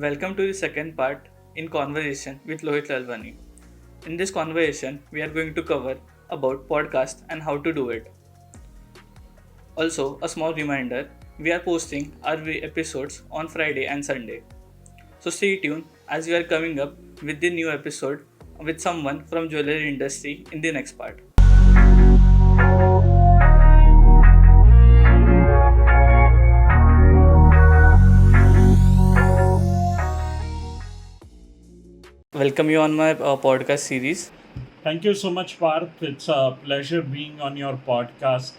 Welcome to the second part in conversation with Rohit Lalwani. In this conversation, we are going to cover about podcast and how to do it. Also, a small reminder, we are posting our episodes on Friday and Sunday. So stay tuned as we are coming up with the new episode with someone from jewelry industry in the next part. Welcome you on my podcast series. Thank you so much, Parth. It's a pleasure being on your podcast.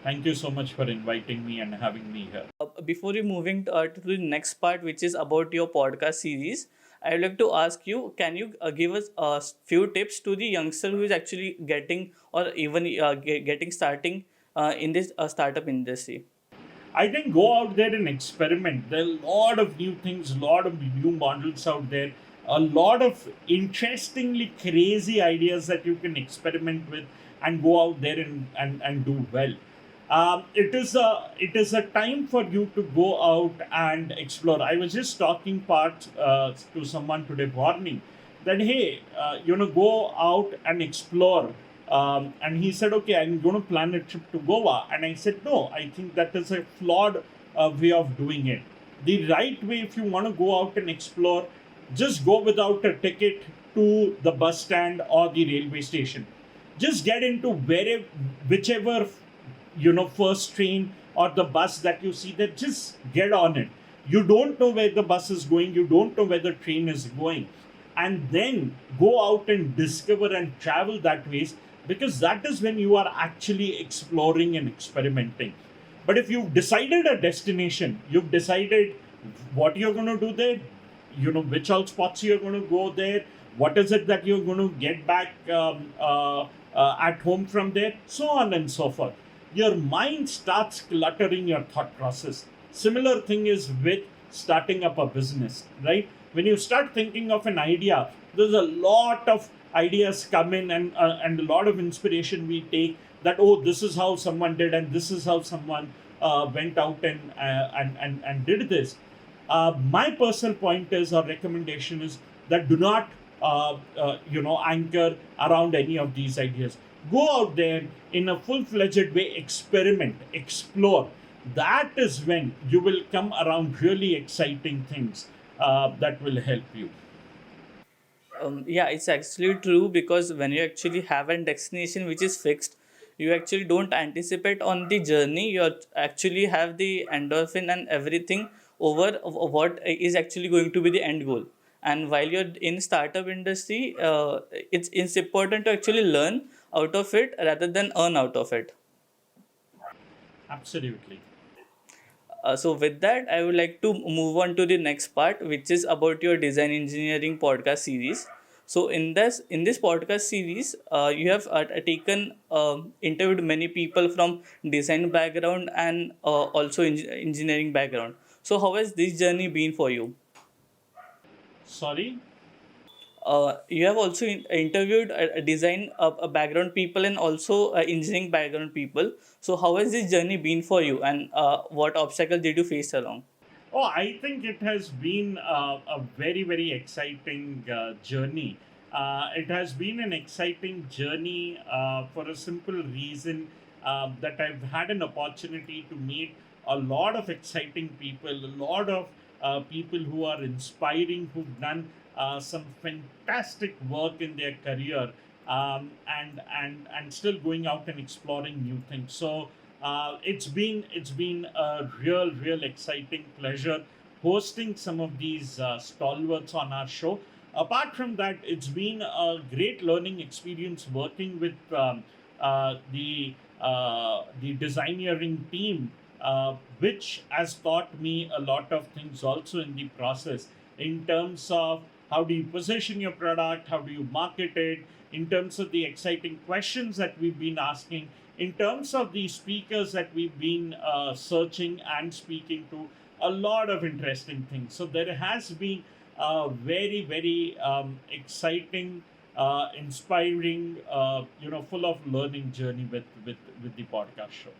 Thank you so much for inviting me and having me here. Before we moving to the next part, which is about your podcast series, I would like to ask you: can you give us a few tips to the youngster who is actually getting or even getting starting in this startup industry? I think go out there and experiment. There are a lot of new things, a lot of new models out there, a lot of interestingly crazy ideas that you can experiment with and go out there and do well. It is a time for you to go out and explore. I was just talking part to someone today morning that hey, go out and explore. And he said, okay, I'm going to plan a trip to Goa. And I said, no, I think that is a flawed way of doing it. The right way, if you want to go out and explore, just go without a ticket to the bus stand or the railway station. Just get into whichever first train or the bus that you see there, just get on it. You don't know where the bus is going, you don't know where the train is going, and then go out and discover and travel that ways, because that is when you are actually exploring and experimenting. But if you've decided a destination, you've decided what you're going to do there, which all spots you're going to go there, what is it that you're going to get back at home from there, so on and so forth. Your mind starts cluttering your thought process. Similar thing is with starting up a business, right? When you start thinking of an idea, there's a lot of ideas come in, and a lot of inspiration we take that, oh, this is how someone did, and this is how someone went out and did this. My personal point is, or recommendation is, that do not anchor around any of these ideas. Go out there in a full-fledged way, experiment, explore. That is when you will come around really exciting things that will help you. Yeah, it's actually true because when you actually have a destination which is fixed, you actually don't anticipate on the journey. You actually have the endorphin and everything over what is actually going to be the end goal. And while you're in startup industry, it's important to actually learn out of it rather than earn out of it. Absolutely. So with that, I would like to move on to the next part, which is about your design engineering podcast series. So in this podcast series, you have taken interviewed many people from design background and also engineering background. So how has this journey been for you? Sorry. You have also interviewed a design background people and also engineering background people. So how has this journey been for you, and what obstacle did you face along? Oh, I think it has been a very, very exciting journey. It has been an exciting journey for a simple reason that I've had an opportunity to meet a lot of exciting people, a lot of people who are inspiring, who've done some fantastic work in their career, and still going out and exploring new things. So it's been a real exciting pleasure hosting some of these stalwarts on our show. Apart from that, it's been a great learning experience working with the designeering team, which has taught me a lot of things also in the process, in terms of how do you position your product, how do you market it, in terms of the exciting questions that we've been asking, in terms of the speakers that we've been searching and speaking to, a lot of interesting things. So there has been a very exciting, inspiring, full of learning journey with the podcast show.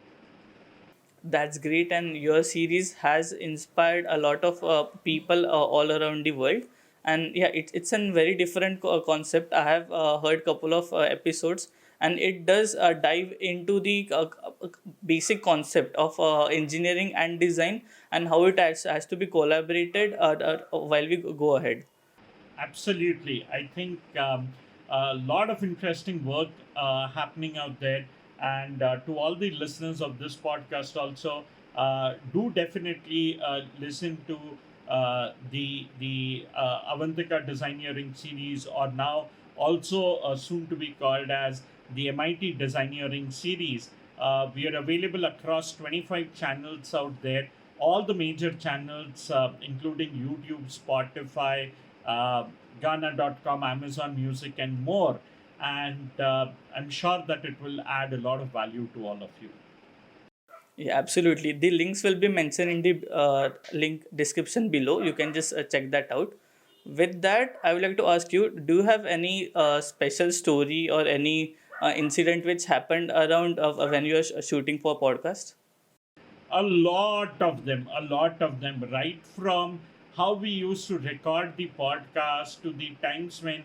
That's great, and your series has inspired a lot of people all around the world. And yeah, it's a very different concept. I have heard couple of episodes, and it does dive into the basic concept of engineering and design, and how it has to be collaborated while we go ahead. Absolutely. I think a lot of interesting work happening out there. And to all the listeners of this podcast, also, do definitely listen to the Avantika Designeering series, or now also soon to be called as the MIT Designeering series. We are available across 25 channels out there, all the major channels, including YouTube, Spotify, uh, Ghana.com, Amazon Music, and more. And I'm sure that it will add a lot of value to all of you. Yeah, absolutely. The links will be mentioned in the link description below. You can just check that out. With that, I would like to ask you: do you have any special story or any incident which happened around when you are shooting for podcast? A lot of them, right from how we used to record the podcast to the times when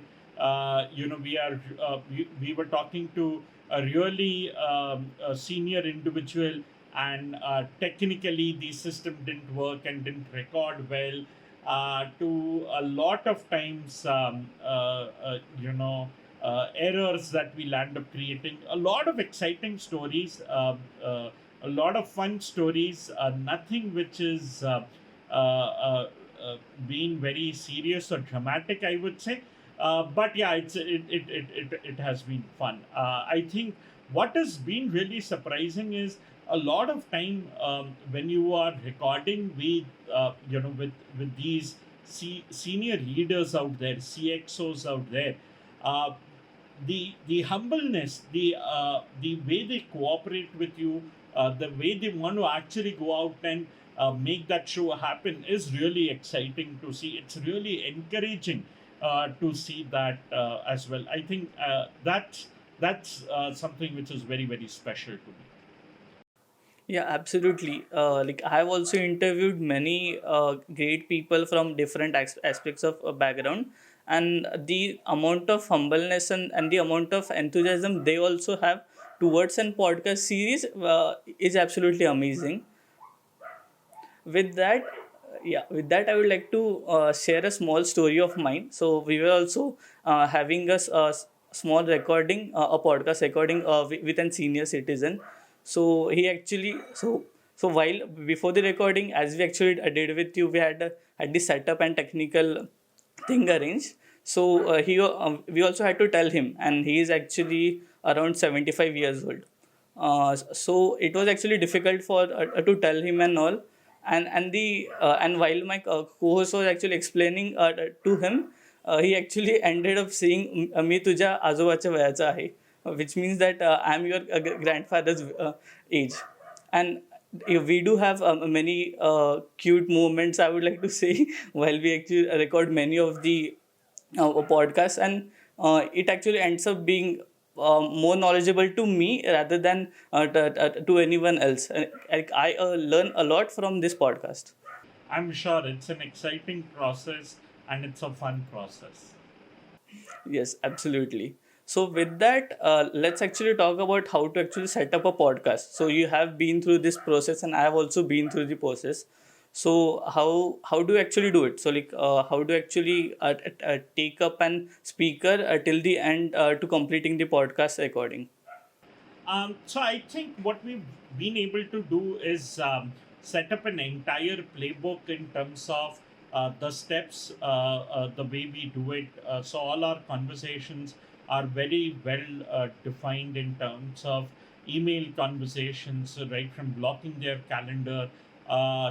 we were talking to a really a senior individual, and technically the system didn't work and didn't record well, to a lot of times errors that we'll end up creating. A lot of exciting stories, a lot of fun stories, nothing which is being very serious or dramatic, I would say. But yeah, it has been fun. I think what has been really surprising is a lot of time when you are recording with with these senior leaders out there, CXOs out there. Uh, the humbleness, the way they cooperate with you, the way they want to actually go out and make that show happen is really exciting to see. It's really encouraging to see that as well. I think that's something which is very, very special to me. Yeah, absolutely. Like I have also interviewed many great people from different aspects of background, and the amount of humbleness and the amount of enthusiasm they also have towards an podcast series is absolutely amazing. With that, I would like to share a small story of mine. So we were also having small recording, a podcast recording with a senior citizen. So he actually so while before the recording, as we actually did with you, we had the setup and technical thing arranged. So we also had to tell him, and he is actually around 75 years old. So it was actually difficult for to tell him and all, and while my co-host was actually explaining to him, he actually ended up saying मी तुझ्या आजोबाच्या वयाचा आहे, which means that I am your grandfather's age. And we do have many cute moments, I would like to say, while we actually record many of the podcasts, and it actually ends up being more knowledgeable to me rather than to anyone else. I learn a lot from this podcast. I'm sure it's an exciting process and it's a fun process. Yes, absolutely. So with that, let's actually talk about how to actually set up a podcast. So you have been through this process, and I have also been through the process. So how do you actually do it? So like how do you actually take up an speaker till the end to completing the podcast recording? So I think what we've been able to do is set up an entire playbook in terms of the steps, the way we do it. So all our conversations are very well defined in terms of email conversations, right from blocking their calendar,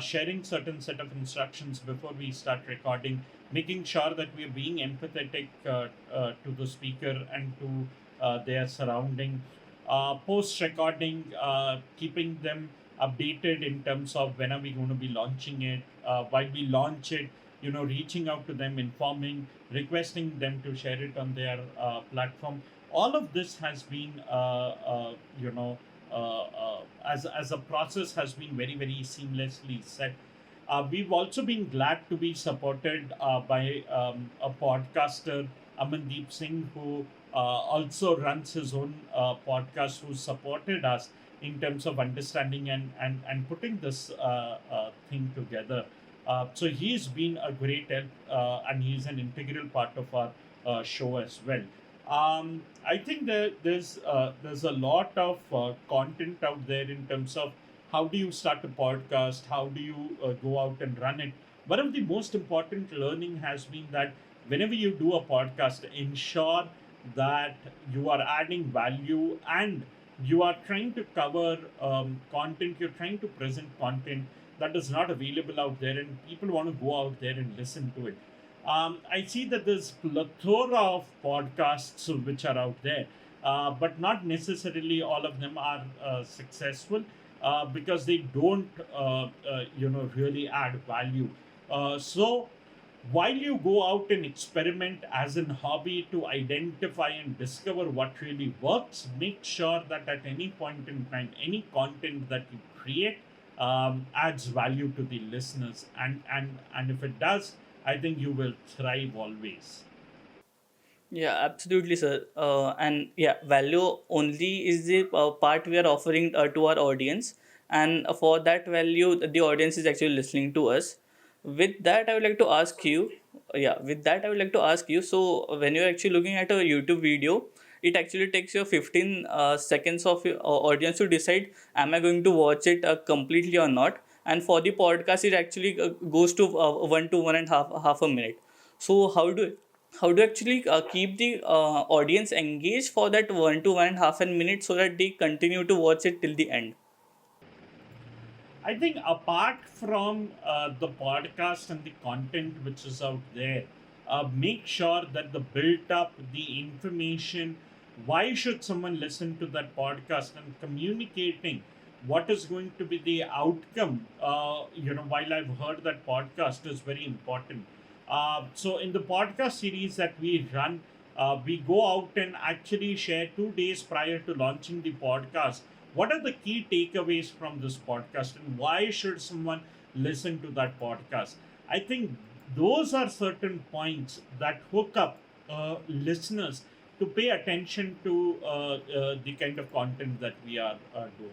sharing certain set of instructions before we start recording, making sure that we are being empathetic to the speaker and to their surrounding, post recording, keeping them updated in terms of when are we going to be launching it, while we launch it, reaching out to them, informing, requesting them to share it on their platform. All of this has been as a process has been very very seamlessly set. We've also been glad to be supported by a podcaster, Amandeep Singh, who also runs his own podcast, who supported us in terms of understanding and putting this thing together. So he's been a great help, and he's an integral part of our show as well. I think that there's a lot of content out there in terms of how do you start a podcast, how do you go out and run it. One of the most important learning has been that whenever you do a podcast, ensure that you are adding value and you are trying to cover content, you're trying to present content that is not available out there, and people want to go out there and listen to it. I see that there's plethora of podcasts which are out there, but not necessarily all of them are successful because they don't, really add value. So while you go out and experiment as an hobby to identify and discover what really works, make sure that at any point in time, any content that you create adds value to the listeners, and if it does, I think you will thrive always. Yeah, absolutely, sir. And yeah, value only is the part we are offering to our audience, and for that value, the audience is actually listening to us. With that, I would like to ask you. Yeah, with that, I would like to ask you. So, when you're actually looking at a YouTube video, it actually takes your 15 seconds of your audience to decide, am I going to watch it completely or not? And for the podcast, it actually goes to 1 to 1.5 a minute. So, how do you actually keep the audience engaged for that 1 to 1.5 minutes so that they continue to watch it till the end? I think apart from the podcast and the content which is out there, make sure that the built up, the information, why should someone listen to that podcast, and communicating what is going to be the outcome, while I've heard that podcast is very important. So in the podcast series that we run, we go out and actually share 2 days prior to launching the podcast what are the key takeaways from this podcast and why should someone listen to that podcast. I think those are certain points that hook up listeners to pay attention to the kind of content that we are doing.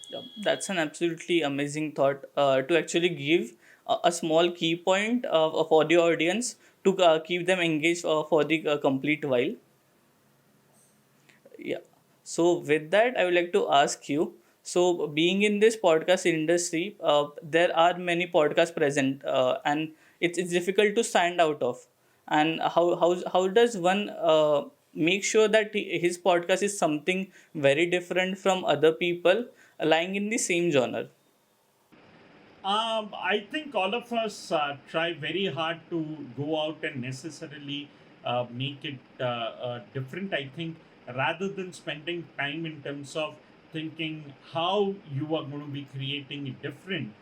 Yeah, that's an absolutely amazing thought to actually give a small key point for the audience to keep them engaged for the complete while. Yeah. So with that, I would like to ask you. So being in this podcast industry, there are many podcasts present, and it's difficult to stand out of. And how does one make sure that his podcast is something very different from other people lying in the same genre? I think all of us try very hard to go out and necessarily make it different. I think rather than spending time in terms of thinking how you are going to be creating it different,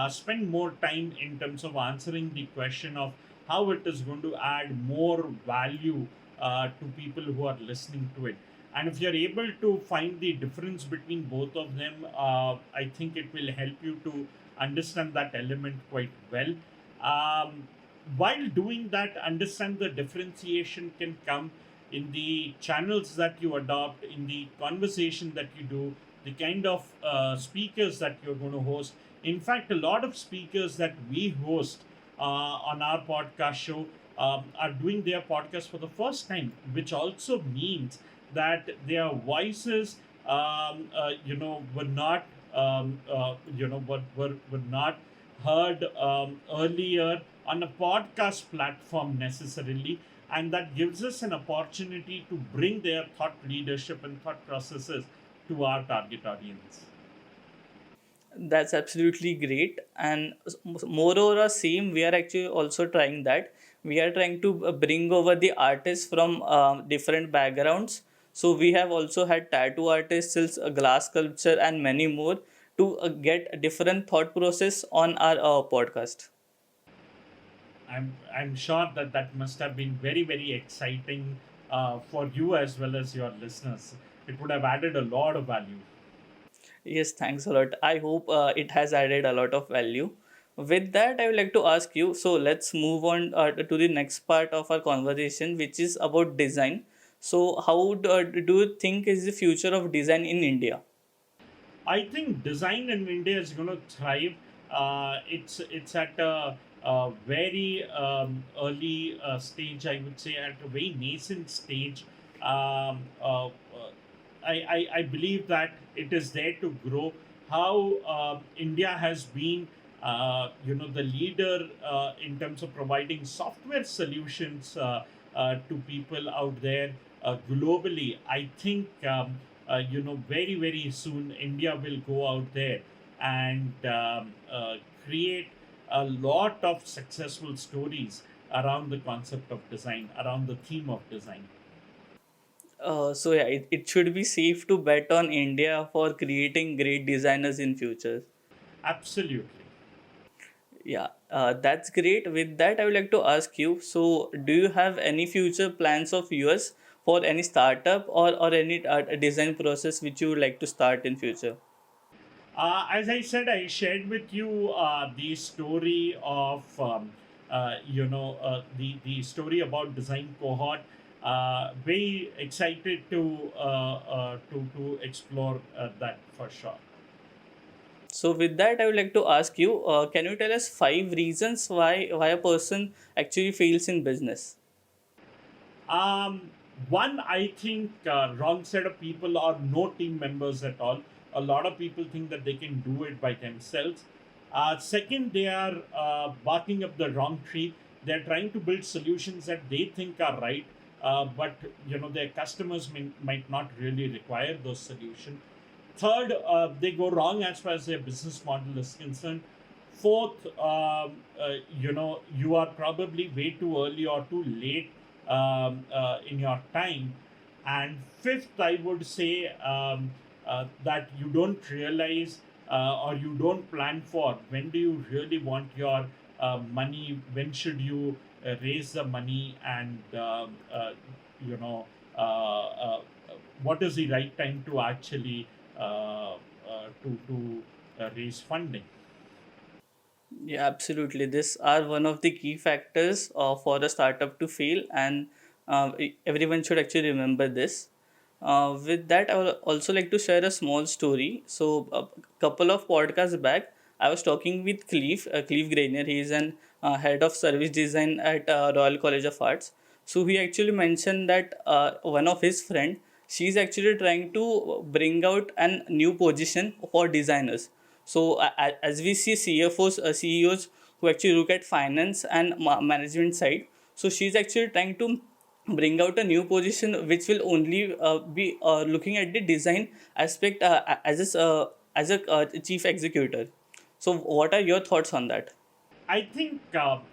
spend more time in terms of answering the question of how it is going to add more value to people who are listening to it. And if you're able to find the difference between both of them, I think it will help you to understand that element quite well. Um, while doing that, understand the differentiation can come in the channels that you adopt, in the conversation that you do, the kind of speakers that you're going to host. In fact, a lot of speakers that we host on our podcast show are doing their podcast for the first time, which also means that their voices, were not, were not heard earlier on a podcast platform necessarily, and that gives us an opportunity to bring their thought leadership and thought processes to our target audience. That's absolutely great. And moreover, same, we are actually also trying that. We are trying to bring over the artists from different backgrounds. So we have also had tattoo artists, glass sculpture, and many more to get a different thought process on our podcast. I'm sure that that must have been very very exciting for you as well as your listeners. it would have added a lot of value. Yes, thanks a lot. I hope it has added a lot of value. With that, I would like to ask you. So let's move on to the next part of our conversation, which is about design. So, how do you think is the future of design in India? I think design in India is going to thrive. It's at a very early stage, I would say, at a very nascent stage. Um, uh, uh, I believe that it is there to grow. How India has been, the leader in terms of providing software solutions to people out there globally. I think very very soon India will go out there and create a lot of successful stories around the concept of design, around the theme of design. So yeah, it should be safe to bet on India for creating great designers in future. Absolutely. Yeah, that's great. With that, I would like to ask you. So, do you have any future plans of yours for any startup or any design process which you would like to start in future? As I said, I shared with you the story of the story about design cohort. Very excited to explore that for sure. So, with that, I would like to ask you. Can you tell us 5 reasons why a person actually fails in business? Um, One, I think wrong set of people or no team members at all. A lot of people think that they can do it by themselves. Second, they are barking up the wrong tree. They're trying to build solutions that they think are right, but their customers might not really require those solutions. Third, they go wrong as far as their business model is concerned. Fourth, you are probably way too early or too late in your time. And fifth, I would say that you don't realize or you don't plan for when do you really want your money, when should you raise the money, and you know, uh, uh, what is the right time to actually raise funding. Yeah, absolutely. These are one of the key factors for a startup to fail, and everyone should actually remember this. With that, I would also like to share a small story. So, a couple of podcasts back, I was talking with Cleve Grainer. He is an head of service design at Royal College of Arts. So, he actually mentioned that one of his friend, she's actually trying to bring out a new position for designers. So as we see CFOs, CEOs who actually look at finance and management side, so she's actually trying to bring out a new position which will only be looking at the design aspect as a chief executive. So what are your thoughts on that? I think,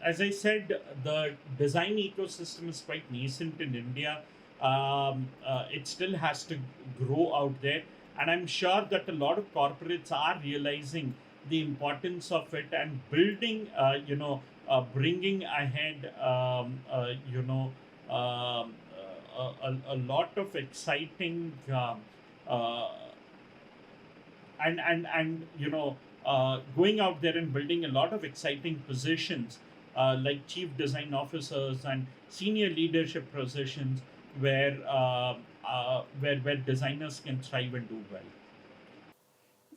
as I said, the design ecosystem is quite nascent in India. It still has to grow out there, and I'm sure that a lot of corporates are realizing the importance of it and building, bringing ahead, a lot of exciting uh, and going out there and building a lot of exciting positions like chief design officers and senior leadership positions where designers can thrive and do well.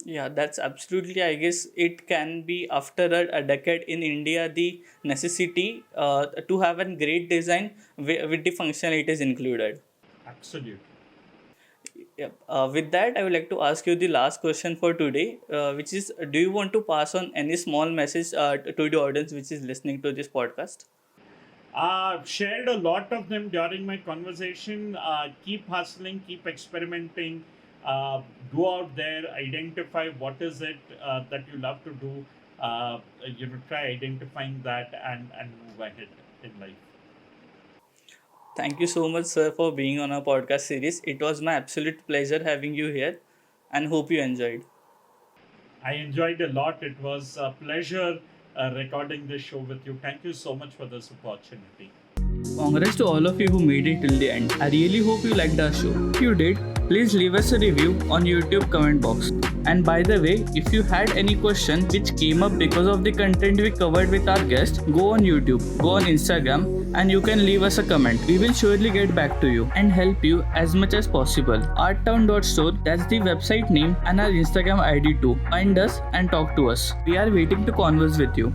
Yeah, that's absolutely. I guess it can be after a decade in India the necessity to have a great design with the functionalities included. Absolutely. Yep. With that, I would like to ask you the last question for today, which is: do you want to pass on any small message to the audience which is listening to this podcast? Shared a lot of them during my conversation. Keep hustling, keep experimenting, uh, go out there, identify what is it that you love to do. Try identifying that and move ahead in life. Thank you so much, sir, for being on our podcast series. It was my absolute pleasure having you here, and hope you enjoyed. I enjoyed a lot. It was a pleasure recording this show with you. Thank you so much for this opportunity. Congrats to all of you who made it till the end. I really hope you liked our show. If you did, please leave us a review on YouTube comment box. And by the way, if you had any question which came up because of the content we covered with our guest, go on YouTube, go on Instagram, and you can leave us a comment. We will surely get back to you and help you as much as possible. ArtTown.store, that's the website name, and our Instagram ID too. Find us and talk to us. We are waiting to converse with you.